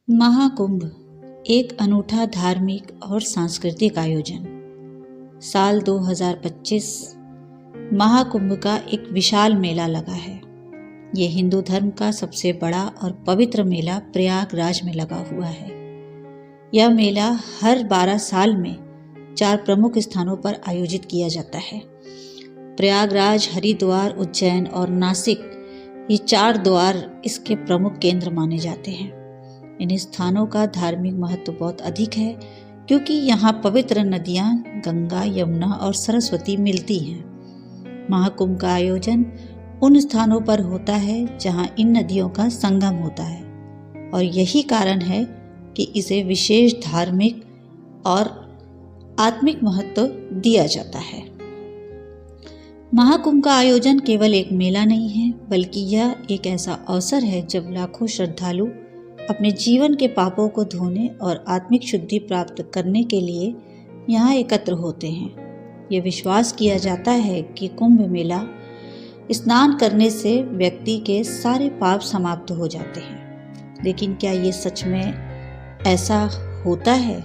महाकुंभ एक अनूठा धार्मिक और सांस्कृतिक आयोजन। साल 2025 महाकुंभ का एक विशाल मेला लगा है। ये हिंदू धर्म का सबसे बड़ा और पवित्र मेला प्रयागराज में लगा हुआ है। यह मेला हर 12 साल में 4 प्रमुख स्थानों पर आयोजित किया जाता है। प्रयागराज, हरिद्वार, उज्जैन और नासिक, ये 4 द्वार इसके प्रमुख केंद्र माने जाते हैं। इन स्थानों का धार्मिक महत्व बहुत अधिक है क्योंकि यहाँ पवित्र नदियाँ गंगा, यमुना और सरस्वती मिलती हैं। महाकुंभ का आयोजन उन स्थानों पर होता है जहाँ इन नदियों का संगम होता है और यही कारण है कि इसे विशेष धार्मिक और आत्मिक महत्व दिया जाता है। महाकुंभ का आयोजन केवल एक मेला नहीं है, बल्कि यह एक ऐसा अवसर है जब लाखों श्रद्धालु अपने जीवन के पापों को धोने और आत्मिक शुद्धि प्राप्त करने के लिए यहाँ एकत्र होते हैं। ये विश्वास किया जाता है कि कुंभ मेला स्नान करने से व्यक्ति के सारे पाप समाप्त हो जाते हैं। लेकिन क्या ये सच में ऐसा होता है?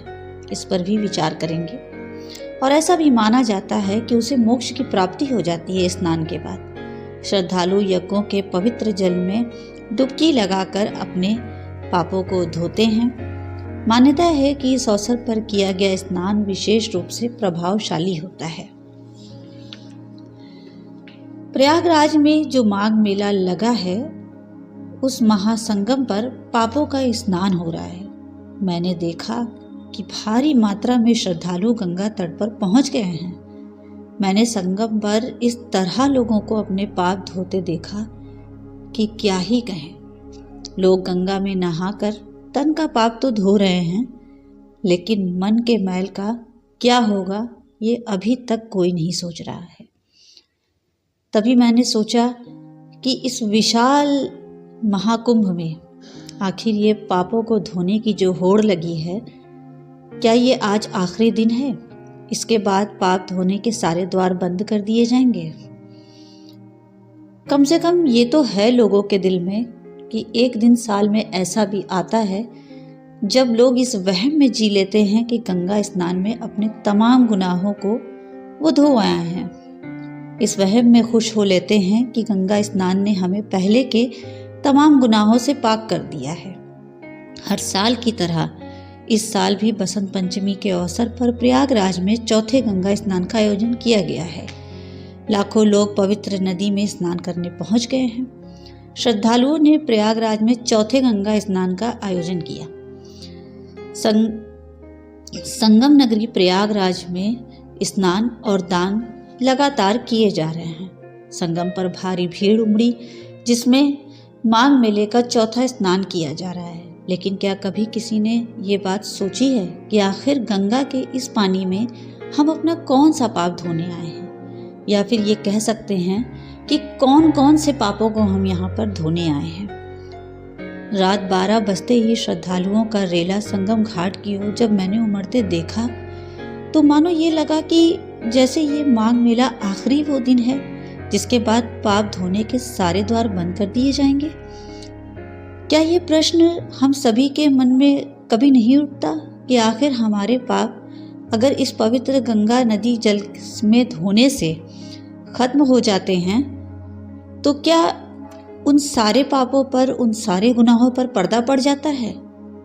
इस पर भी विचार करेंगे। और ऐसा भी माना जाता है कि उसे मोक्ष की प्राप्ति हो जाती है स्नान के बाद। श्रद्धालु यज्ञों के पवित्र जल में डुबकी लगाकर अपने पापों को धोते हैं। मान्यता है कि इस अवसर पर किया गया स्नान विशेष रूप से प्रभावशाली होता है। प्रयागराज में जो माघ मेला लगा है, उस महासंगम पर पापों का स्नान हो रहा है। मैंने देखा कि भारी मात्रा में श्रद्धालु गंगा तट पर पहुंच गए हैं। मैंने संगम पर इस तरह लोगों को अपने पाप धोते देखा कि क्या ही कहें। लोग गंगा में नहाकर तन का पाप तो धो रहे हैं, लेकिन मन के मैल का क्या होगा ये अभी तक कोई नहीं सोच रहा है। तभी मैंने सोचा कि इस विशाल महाकुंभ में आखिर ये पापों को धोने की जो होड़ लगी है, क्या ये आज आखिरी दिन है? इसके बाद पाप धोने के सारे द्वार बंद कर दिए जाएंगे? कम से कम ये तो है लोगों के दिल में कि एक दिन साल में ऐसा भी आता है जब लोग इस वहम में जी लेते हैं कि गंगा स्नान में अपने तमाम गुनाहों को वो धो आए हैं। इस वहम में खुश हो लेते हैं कि गंगा स्नान ने हमें पहले के तमाम गुनाहों से पाक कर दिया है। हर साल की तरह इस साल भी बसंत पंचमी के अवसर पर प्रयागराज में चौथे गंगा स्नान का आयोजन किया गया है। लाखों लोग पवित्र नदी में स्नान करने पहुंच गए हैं। श्रद्धालुओं ने प्रयागराज में चौथे गंगा स्नान का आयोजन किया। संगम नगरी प्रयागराज में स्नान और दान लगातार किए जा रहे हैं। संगम पर भारी भीड़ उमड़ी, जिसमें माघ मेले का चौथा स्नान किया जा रहा है। लेकिन क्या कभी किसी ने ये बात सोची है कि आखिर गंगा के इस पानी में हम अपना कौन सा पाप धोने आए हैं? या फिर ये कह सकते हैं कि कौन कौन से पापों को हम यहाँ पर धोने आए हैं। रात 12 बजते ही श्रद्धालुओं का रेला संगम घाट की ओर जब मैंने उमड़ते देखा तो मानो ये लगा कि जैसे ये माघ मेला आखिरी वो दिन है जिसके बाद पाप धोने के सारे द्वार बंद कर दिए जाएंगे। क्या ये प्रश्न हम सभी के मन में कभी नहीं उठता कि आखिर हमारे पाप अगर इस पवित्र गंगा नदी जल में धोने से खत्म हो जाते हैं तो क्या उन सारे पापों पर, उन सारे गुनाहों पर पर्दा पड़ जाता है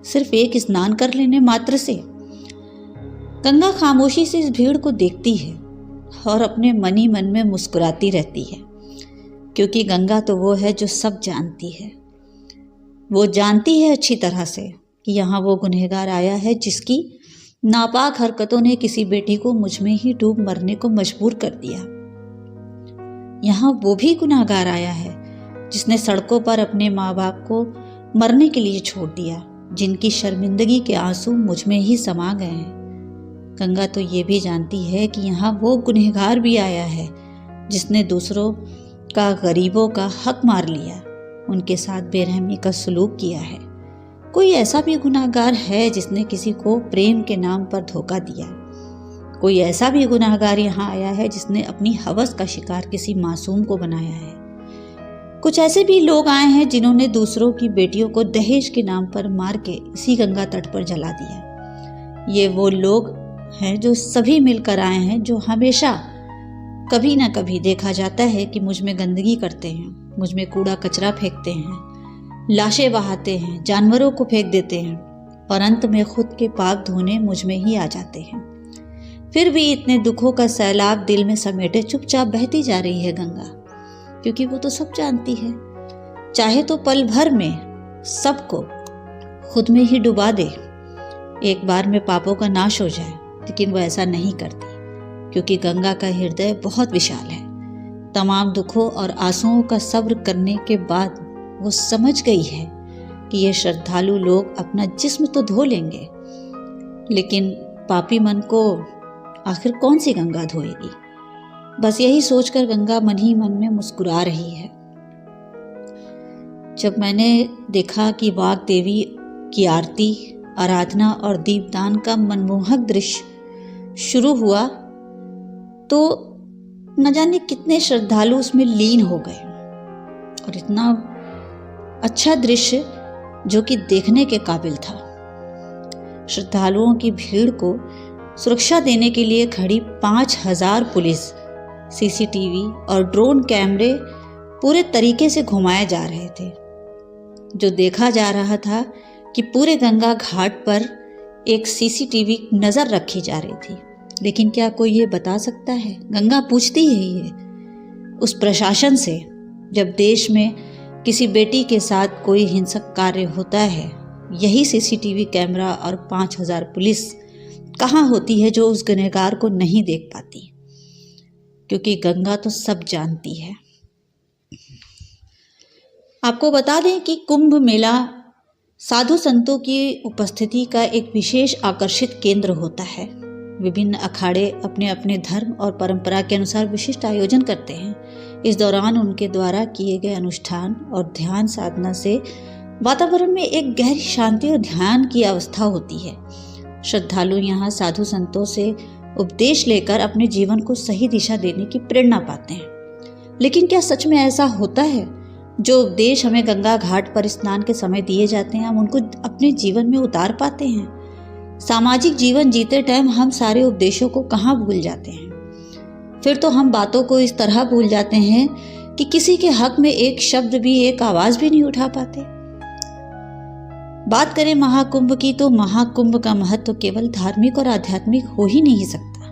सिर्फ एक स्नान कर लेने मात्र से? गंगा खामोशी से इस भीड़ को देखती है और अपने मन ही मन में मुस्कुराती रहती है, क्योंकि गंगा तो वो है जो सब जानती है। वो जानती है अच्छी तरह से कि यहाँ वो गुनहगार आया है जिसकी नापाक हरकतों ने किसी बेटी को मुझ में ही डूब मरने को मजबूर कर दिया। यहाँ वो भी गुनाहगार आया है जिसने सड़कों पर अपने माँ बाप को मरने के लिए छोड़ दिया, जिनकी शर्मिंदगी के आंसू मुझ में ही समा गए हैं। गंगा तो ये भी जानती है कि यहाँ वो गुनहगार भी आया है जिसने दूसरों का, गरीबों का हक मार लिया, उनके साथ बेरहमी का सलूक किया है। कोई ऐसा भी गुनाहगार है जिसने किसी को प्रेम के नाम पर धोखा दिया। कोई ऐसा भी गुनाहगार यहाँ आया है जिसने अपनी हवस का शिकार किसी मासूम को बनाया है। कुछ ऐसे भी लोग आए हैं जिन्होंने दूसरों की बेटियों को दहेज के नाम पर मार के इसी गंगा तट पर जला दिया। ये वो लोग हैं जो सभी मिलकर आए हैं, जो हमेशा कभी ना कभी देखा जाता है कि मुझ में गंदगी करते हैं, मुझ में कूड़ा कचरा फेंकते हैं, लाशें बहाते हैं, जानवरों को फेंक देते हैं और अंत में खुद के पाप धोने मुझ में ही आ जाते हैं। फिर भी इतने दुखों का सैलाब दिल में समेटे चुपचाप बहती जा रही है गंगा, क्योंकि वो तो सब जानती है। चाहे तो पल भर में सबको खुद में ही डुबा दे, एक बार में पापों का नाश हो जाए, लेकिन वो ऐसा नहीं करती, क्योंकि गंगा का हृदय बहुत विशाल है। तमाम दुखों और आंसुओं का सब्र करने के बाद वो समझ गई है कि ये श्रद्धालु लोग अपना जिस्म तो धो लेंगे, लेकिन पापी मन को आखिर कौन सी गंगा धोएगी। बस यही सोचकर गंगा मन ही मन में मुस्कुरा रही है। जब मैंने देखा कि वाग देवी की आरती, आराधना और दीपदान का मनमोहक दृश्य शुरू हुआ तो न जाने कितने श्रद्धालु उसमें लीन हो गए और इतना अच्छा दृश्य जो कि देखने के काबिल था। श्रद्धालुओं की भीड़ को सुरक्षा देने के लिए खड़ी 5000 पुलिस, सीसीटीवी और ड्रोन कैमरे पूरे तरीके से घुमाए जा रहे थे। जो देखा जा रहा था कि पूरे गंगा घाट पर एक सीसीटीवी नज़र रखी जा रही थी। लेकिन क्या कोई ये बता सकता है? गंगा पूछती है ये उस प्रशासन से, जब देश में किसी बेटी के साथ कोई हिंसक कार्य होता है, यही सीसीटीवी कैमरा और 5000 पुलिस कहाँ होती है जो उस गुनहगार को नहीं देख पाती? क्योंकि गंगा तो सब जानती है। आपको बता दें कि कुंभ मेला साधु संतों की उपस्थिति का एक विशेष आकर्षित केंद्र होता है। विभिन्न अखाड़े अपने अपने धर्म और परंपरा के अनुसार विशिष्ट आयोजन करते हैं। इस दौरान उनके द्वारा किए गए अनुष्ठान और ध्यान साधना से वातावरण में एक गहरी शांति और ध्यान की अवस्था होती है। श्रद्धालु यहाँ साधु संतों से उपदेश लेकर अपने जीवन को सही दिशा देने की प्रेरणा पाते हैं। लेकिन क्या सच में ऐसा होता है? जो उपदेश हमें गंगा घाट पर स्नान के समय दिए जाते हैं, हम उनको अपने जीवन में उतार पाते हैं? सामाजिक जीवन जीते टाइम हम सारे उपदेशों को कहाँ भूल जाते हैं? फिर तो हम बातों को इस तरह भूल जाते हैं कि किसी के हक में एक शब्द भी, एक आवाज भी नहीं उठा पाते। बात करें महाकुंभ की, तो महाकुंभ का महत्व केवल धार्मिक और आध्यात्मिक हो ही नहीं सकता,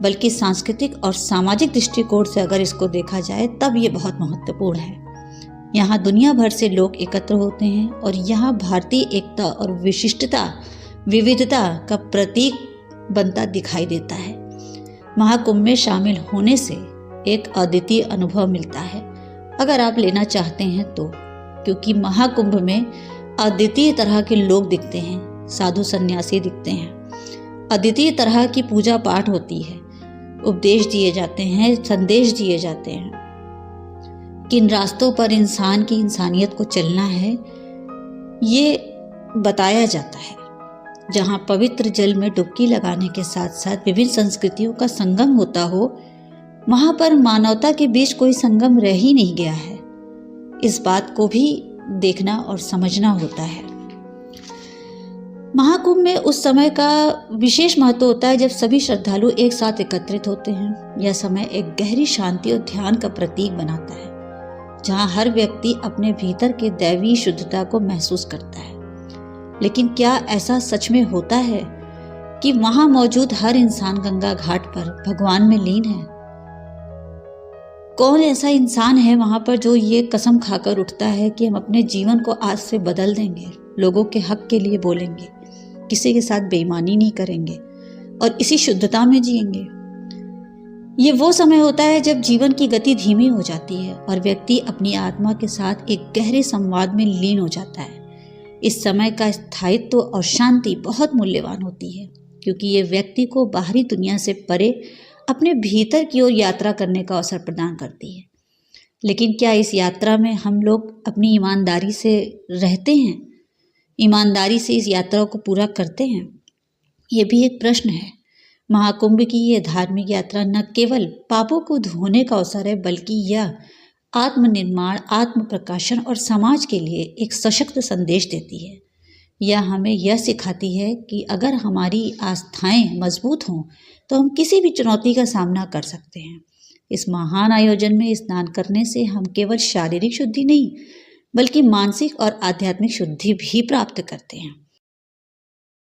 बल्कि सांस्कृतिक और सामाजिक दृष्टिकोण से अगर इसको देखा जाए तब ये बहुत महत्वपूर्ण है। यहाँ दुनिया भर से लोग एकत्र होते हैं और यहाँ भारतीय एकता और विविधता का प्रतीक बनता दिखाई देता है। महाकुंभ में शामिल होने से एक अद्वितीय अनुभव मिलता है, अगर आप लेना चाहते हैं तो, क्योंकि महाकुंभ में अद्वितीय तरह के लोग दिखते हैं, साधु सन्यासी दिखते हैं, अद्वितीय तरह की पूजा पाठ होती है, उपदेश दिए जाते हैं, संदेश दिए जाते हैं। किन रास्तों पर इंसान की इंसानियत को चलना है ये बताया जाता है। जहाँ पवित्र जल में डुबकी लगाने के साथ साथ विभिन्न संस्कृतियों का संगम होता हो, वहाँ पर मानवता के बीच कोई संगम रह ही नहीं गया है। इस बात को भी देखना और समझना होता है। महाकुंभ में उस समय का विशेष महत्व होता है जब सभी श्रद्धालु एक साथ एकत्रित होते हैं। यह समय एक गहरी शांति और ध्यान का प्रतीक बनाता है, जहाँ हर व्यक्ति अपने भीतर के दैवी शुद्धता को महसूस करता है। लेकिन क्या ऐसा सच में होता है कि वहां मौजूद हर इंसान गंगा घाट पर भगवान में लीन है? कौन ऐसा इंसान है वहां पर जो ये कसम खाकर उठता है कि हम अपने जीवन को आज से बदल देंगे, लोगों के हक के लिए बोलेंगे, किसी के साथ बेईमानी नहीं करेंगे और इसी शुद्धता में जिएंगे? ये वो समय होता है जब जीवन की गति धीमी हो जाती है और व्यक्ति अपनी आत्मा के साथ एक गहरे संवाद में लीन हो जाता है। इस समय का स्थायित्व और शांति बहुत मूल्यवान होती है, क्योंकि ये व्यक्ति को बाहरी दुनिया से परे अपने भीतर की ओर यात्रा करने का अवसर प्रदान करती है। लेकिन क्या इस यात्रा में हम लोग अपनी ईमानदारी से रहते हैं? ईमानदारी से इस यात्रा को पूरा करते हैं? ये भी एक प्रश्न है। महाकुंभ की ये धार्मिक यात्रा न केवल पापों को धोने का अवसर है, बल्कि यह आत्मनिर्माण, आत्म प्रकाशन और समाज के लिए एक सशक्त संदेश देती है। यह हमें यह सिखाती है कि अगर हमारी आस्थाएं मजबूत हों तो हम किसी भी चुनौती का सामना कर सकते हैं। इस महान आयोजन में स्नान करने से हम केवल शारीरिक शुद्धि नहीं बल्कि मानसिक और आध्यात्मिक शुद्धि भी प्राप्त करते हैं।